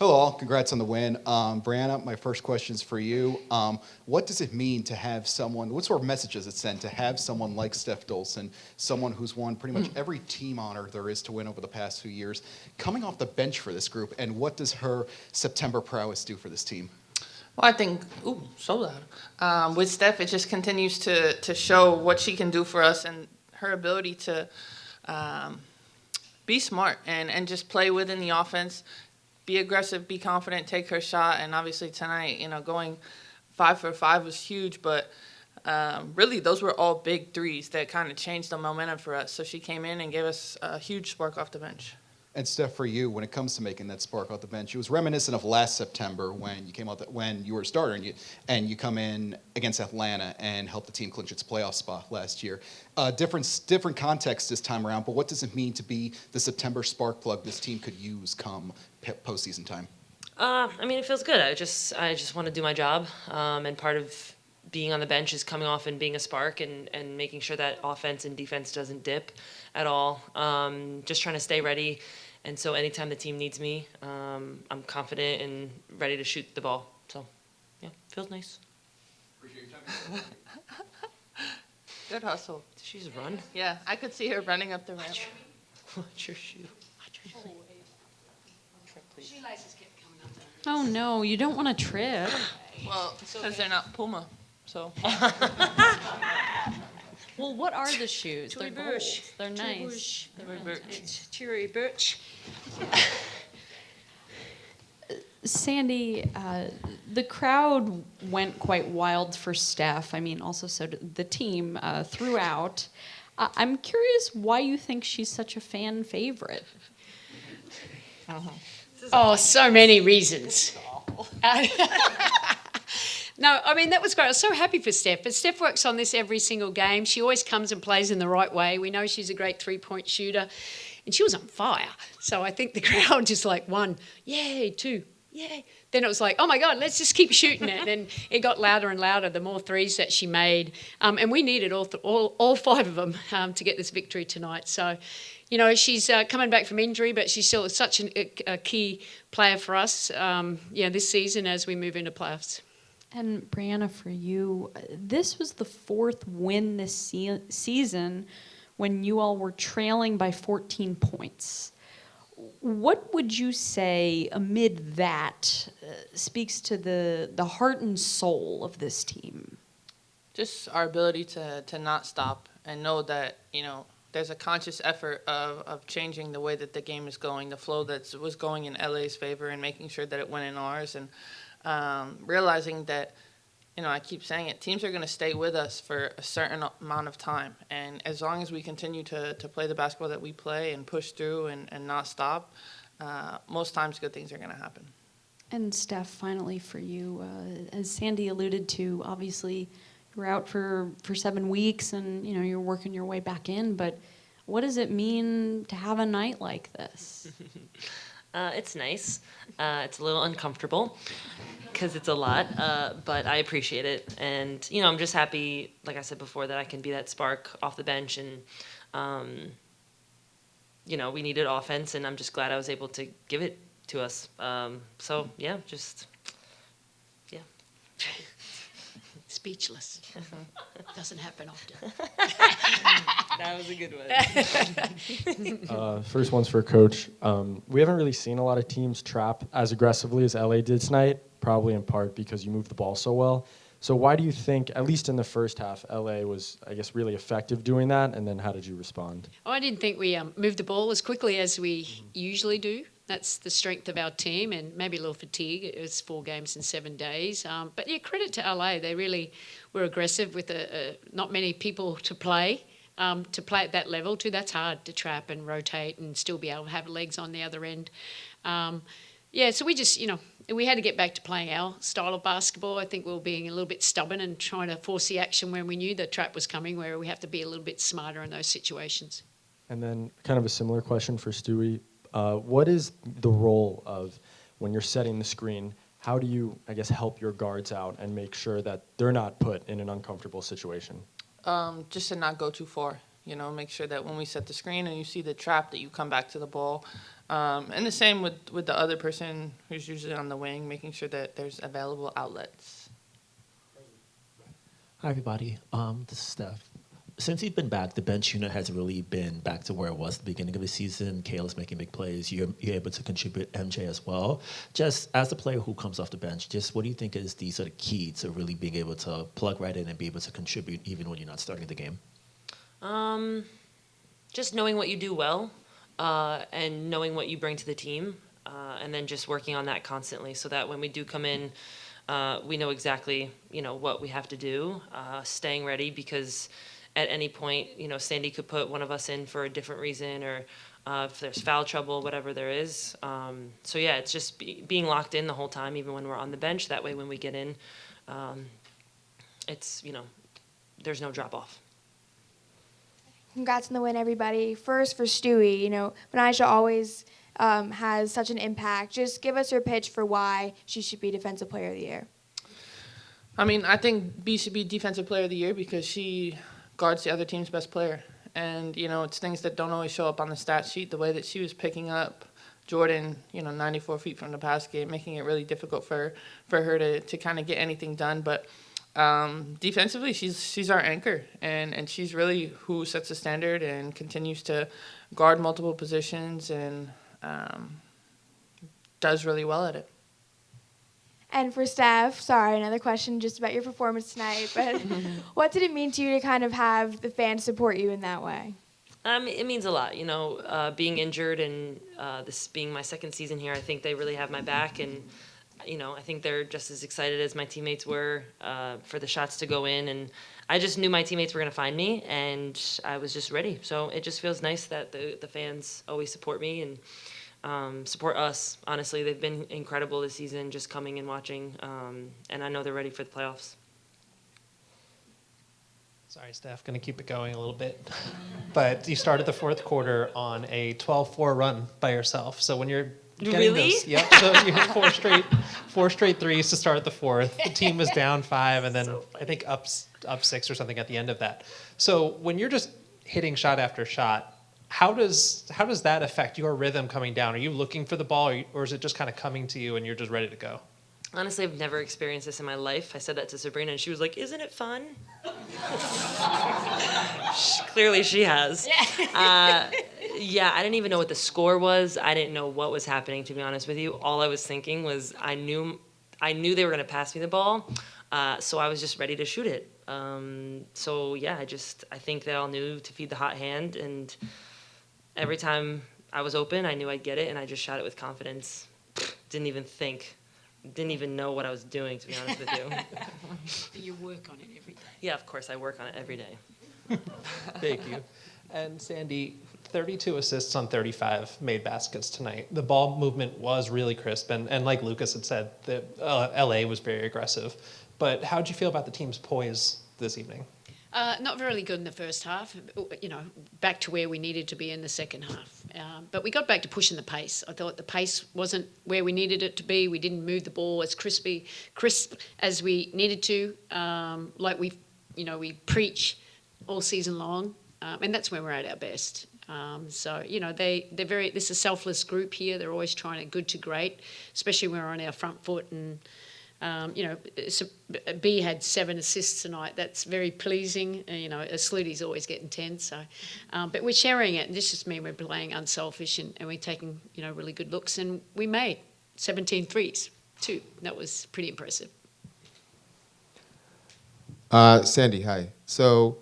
Hello, all. Congrats on the win. Breanna, my first question is for you. What does it mean to have someone, what sort of message does it send to have someone like Stef Dolson, someone who's won pretty much every team honor there is to win over the past few years, coming off the bench for this group, and what does her September prowess do for this team? Well, I think, so loud. With Steph, it just continues to show what she can do for us and her ability to be smart and just play within the offense, be aggressive, be confident, take her shot. And obviously tonight, going 5 for 5 was huge, but really those were all big threes that kind of changed the momentum for us. So she came in and gave us a huge spark off the bench. And Steph, for you, when it comes to making that spark off the bench, it was reminiscent of last September when you came out when you were a starter and you come in against Atlanta and help the team clinch its playoff spot last year. Different context this time around, but what does it mean to be the September spark plug this team could use come postseason time? It feels good. I just want to do my job, and part of being on the bench is coming off and being a spark and making sure that offense and defense doesn't dip at all. Just trying to stay ready. And so anytime the team needs me, I'm confident and ready to shoot the ball. So, yeah, feels nice. Appreciate your time. Good hustle. Did she just run? Yeah, I could see her running up the ramp. Watch your shoe. She likes to get coming up there. Oh no, you don't want to trip. Well, because they're not Puma, so. Well, what are the shoes? They're Tory Burch. gold. They're Tory nice. Burch. It's Tory Burch. Sandy, the crowd went quite wild for Steph. Also so did the team throughout. I'm curious why you think she's such a fan favorite. Oh, so many reasons. No, that was great. I was so happy for Steph. But Steph works on this every single game. She always comes and plays in the right way. We know she's a great three-point shooter. And she was on fire. So I think the crowd just one, yay, 2, yay. Then it was like, oh my God, let's just keep shooting it. And it got louder and louder the more threes that she made. And we needed all 5 of them to get this victory tonight. So, she's coming back from injury, but she's still such a key player for us, this season as we move into playoffs. And Breanna, for you, this was the 4th win this season when you all were trailing by 14 points. What would you say amid that speaks to the heart and soul of this team? Just our ability to not stop and know that, there's a conscious effort of changing the way that the game is going, the flow that was going in LA's favor and making sure that it went in ours. And realizing that, I keep saying it, teams are going to stay with us for a certain amount of time. And as long as we continue to play the basketball that we play and push through and not stop, most times good things are going to happen. And Steph, finally for you, as Sandy alluded to, obviously you were out for 7 weeks and, you're working your way back in. But what does it mean to have a night like this? It's nice. It's a little uncomfortable because it's a lot, but I appreciate it. And, I'm just happy, like I said before, that I can be that spark off the bench. And, we needed offense, and I'm just glad I was able to give it to us. Speechless. Doesn't happen often. That was a good one. First one's for Coach. We haven't really seen a lot of teams trap as aggressively as LA did tonight, probably in part because you moved the ball so well. So why do you think, at least in the first half, LA was, really effective doing that? And then how did you respond? I didn't think we moved the ball as quickly as we usually do. That's the strength of our team, and maybe a little fatigue. It was 4 games in 7 days. But credit to LA. They really were aggressive with not many people to play at that level too. That's hard to trap and rotate and still be able to have legs on the other end. So we just, we had to get back to playing our style of basketball. I think we were being a little bit stubborn and trying to force the action when we knew the trap was coming, where we have to be a little bit smarter in those situations. And then kind of a similar question for Stewie. What is the role of, when you're setting the screen, how do you, help your guards out and make sure that they're not put in an uncomfortable situation? Just to not go too far, make sure that when we set the screen and you see the trap that you come back to the ball. And the same with the other person who's usually on the wing, making sure that there's available outlets. Hi, everybody. This is Stef. Since you've been back, the bench unit has really been back to where it was at the beginning of the season. Kayla's making big plays. You're able to contribute MJ as well. Just as a player who comes off the bench, just what do you think is the sort of key to really being able to plug right in and be able to contribute even when you're not starting the game? Just knowing what you do well, and knowing what you bring to the team, and then just working on that constantly so that when we do come in, we know exactly, what we have to do, staying ready because at any point, Sandy could put one of us in for a different reason or if there's foul trouble, whatever there is. So, yeah, it's just being locked in the whole time, even when we're on the bench. That way when we get in, it's, there's no drop-off. Congrats on the win, everybody. First for Stewie, Breanna always has such an impact. Just give us your pitch for why she should be Defensive Player of the Year. I mean, I think B should be Defensive Player of the Year because she guards the other team's best player. And, it's things that don't always show up on the stat sheet. The way that she was picking up Jordan, 94 feet from the basket, making it really difficult for her to kind of get anything done. But defensively, she's our anchor, and she's really who sets the standard and continues to guard multiple positions and does really well at it. And for Stef, sorry, another question just about your performance tonight, but what did it mean to you to kind of have the fans support you in that way? It means a lot, being injured and this being my second season here, I think they really have my back and I think they're just as excited as my teammates were for the shots to go in. And I just knew my teammates were going to find me, and I was just ready. So it just feels nice that the fans always support me and support us. Honestly, they've been incredible this season, just coming and watching. And I know they're ready for the playoffs. Sorry, Steph, going to keep it going a little bit. But you started the fourth quarter on a 12-4 run by yourself. So when you're getting Really? those, yep. So you hit four straight threes to start the fourth. The team was down 5, and then I think up 6 or something at the end of that. So when you're just hitting shot after shot, how does that affect your rhythm coming down? Are you looking for the ball, or is it just kind of coming to you and you're just ready to go? Honestly, I've never experienced this in my life. I said that to Sabrina, and she was like, "Isn't it fun?" Clearly, she has. Yeah, I didn't even know what the score was. I didn't know what was happening, to be honest with you. All I was thinking was I knew they were going to pass me the ball, so I was just ready to shoot it. So, yeah, I think they all knew to feed the hot hand, and every time I was open, I knew I'd get it, and I just shot it with confidence. Didn't even think. Didn't even know what I was doing, to be honest with you. But you work on it every day. Yeah, of course, I work on it every day. Thank you. And Sandy, 32 assists on 35 made baskets tonight. The ball movement was really crisp, and like Lucas had said, the LA was very aggressive. But how did you feel about the team's poise this evening? Not really good in the first half, back to where we needed to be in the second half. But we got back to pushing the pace. I thought the pace wasn't where we needed it to be. We didn't move the ball as crisp as we needed to, like we preach all season long, and that's when we're at our best. So they're very. This is a selfless group here. They're always trying to good to great, especially when we're on our front foot. And B had 7 assists tonight. That's very pleasing. Slutty's always getting 10. So, but we're sharing it, and this just means we're playing unselfish and we're taking really good looks. And we made 17 threes too. That was pretty impressive. Sandy, hi. So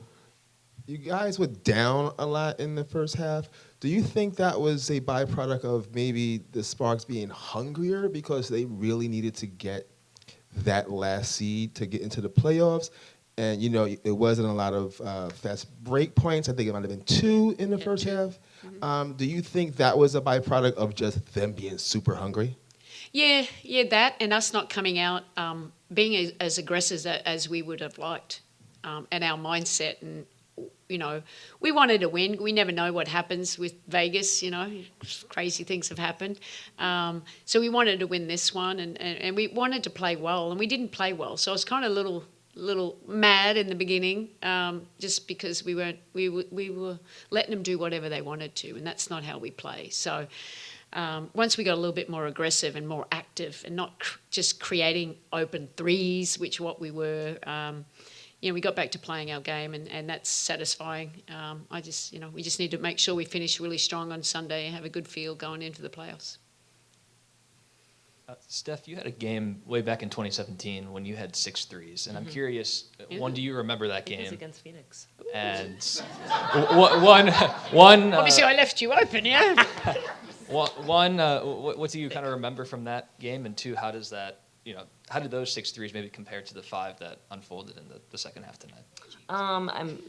you guys were down a lot in the first half. Do you think that was a byproduct of maybe the Sparks being hungrier because they really needed to get that last seed to get into the playoffs? And, it wasn't a lot of fast break points. I think it might have been 2 in the first half. Mm-hmm. Do you think that was a byproduct of just them being super hungry? Yeah, that and us not coming out, being as aggressive as we would have liked, and our mindset. And, we wanted to win. We never know what happens with Vegas, crazy things have happened. So we wanted to win this one, and we wanted to play well, and we didn't play well. So I was kind of a little mad in the beginning, just because we were letting them do whatever they wanted to, and that's not how we play. So once we got a little bit more aggressive and more active and not just creating open threes, which what we were, we got back to playing our game, and that's satisfying. We just need to make sure we finish really strong on Sunday and have a good feel going into the playoffs. Steph, you had a game way back in 2017 when you had 6 threes, and I'm curious, one, do you remember that It was game? against Phoenix. And one. Obviously, I left you open, yeah. One, what do you kind of remember from that game? And 2, how does that, how did those 6 threes maybe compare to the 5 that unfolded in the second half tonight?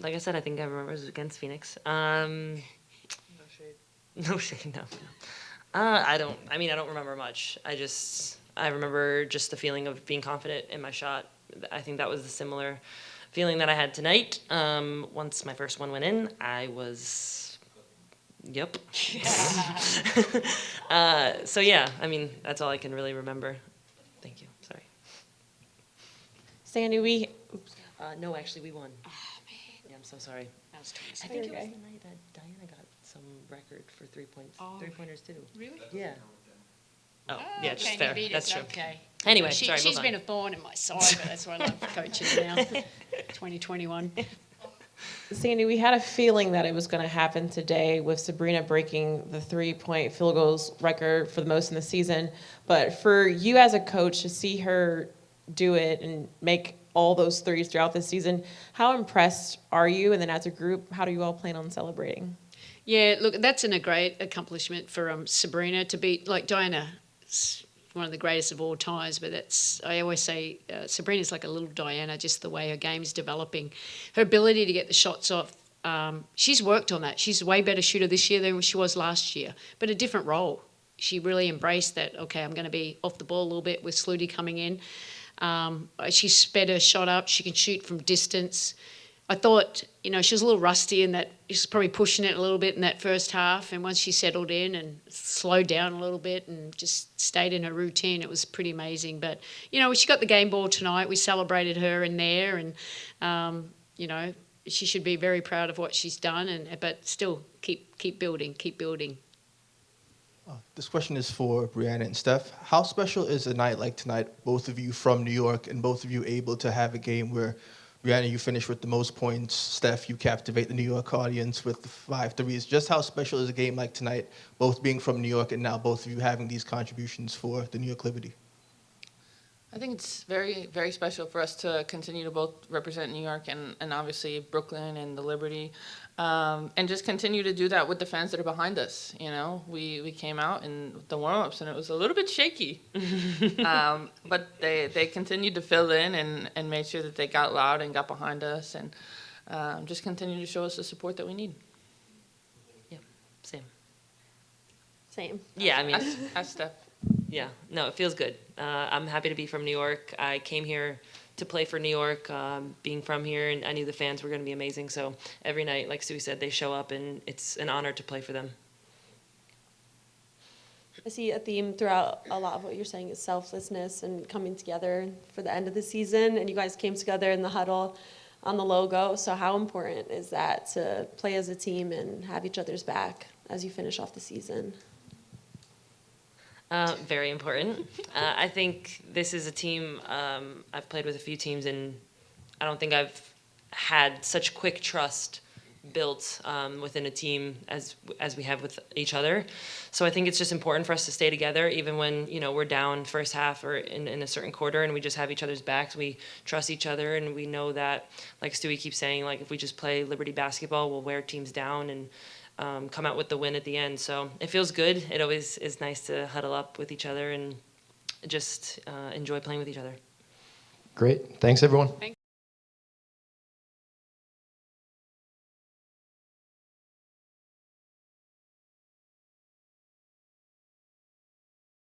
Like I said, I think I remember it was against Phoenix. No shade, no. I don't remember much. I remember just the feeling of being confident in my shot. I think that was a similar feeling that I had tonight. Once my first one went in, I was, yep. So yeah, that's all I can really remember. Thank you, sorry. Sandy, No, actually, we won. Oh, man. Yeah, I'm so sorry. That was I think it was Okay. the night that Diana got some record for 3-pointers too. Really? Yeah. Oh, yeah, just okay, fair. you beat That's us, true. Okay. Anyway, She's move on. been a thorn in my side, but that's why I love coaching now. 2021. Sandy, we had a feeling that it was going to happen today with Breanna breaking the 3-point field goals record for the most in the season. But for you as a coach to see her do it and make all those threes throughout the season, how impressed are you? And then as a group, how do you all plan on celebrating? Yeah, look, that's a great accomplishment for Breanna to beat, like Diana, one of the greatest of all times, but I always say Breanna's like a little Diana, just the way her game's developing. Her ability to get the shots off, she's worked on that. She's a way better shooter this year than she was last year, but a different role. She really embraced that, okay, I'm going to be off the ball a little bit with Sluty coming in. She sped her shot up. She can shoot from distance. I thought, she was a little rusty in that she was probably pushing it a little bit in that first half. And once she settled in and slowed down a little bit and just stayed in her routine, it was pretty amazing. But, she got the game ball tonight. We celebrated her in there. And, she should be very proud of what she's done. But still, keep building, keep building. This question is for Breanna and Steph. How special is a night like tonight, both of you from New York and both of you able to have a game where Breanna, you finish with the most points, Steph, you captivate the New York audience with the 5 threes. Just how special is a game like tonight, both being from New York and now both of you having these contributions for the New York Liberty? I think it's very, very special for us to continue to both represent New York and obviously Brooklyn and the Liberty, and just continue to do that with the fans that are behind us. We came out in the warm-ups and it was a little bit shaky, but they continued to fill in and made sure that they got loud and got behind us and just continue to show us the support that we need. Yeah, same. Same. Yeah, Ask Steph. Yeah, no, it feels good. I'm happy to be from New York. I came here to play for New York, being from here, and I knew the fans were going to be amazing. So every night, like Stewie said, they show up, and it's an honor to play for them. I see a theme throughout a lot of what you're saying is selflessness and coming together for the end of the season. And you guys came together in the huddle on the logo. So how important is that to play as a team and have each other's back as you finish off the season? Very important. I think this is a team, I've played with a few teams, and I don't think I've had such quick trust built within a team as we have with each other. So I think it's just important for us to stay together, even when we're down first half or in a certain quarter, and we just have each other's backs. We trust each other, and we know that, like Stewie keeps saying, like if we just play Liberty basketball, we'll wear teams down and come out with the win at the end. So it feels good. It always is nice to huddle up with each other and just enjoy playing with each other. Great. Thanks, everyone.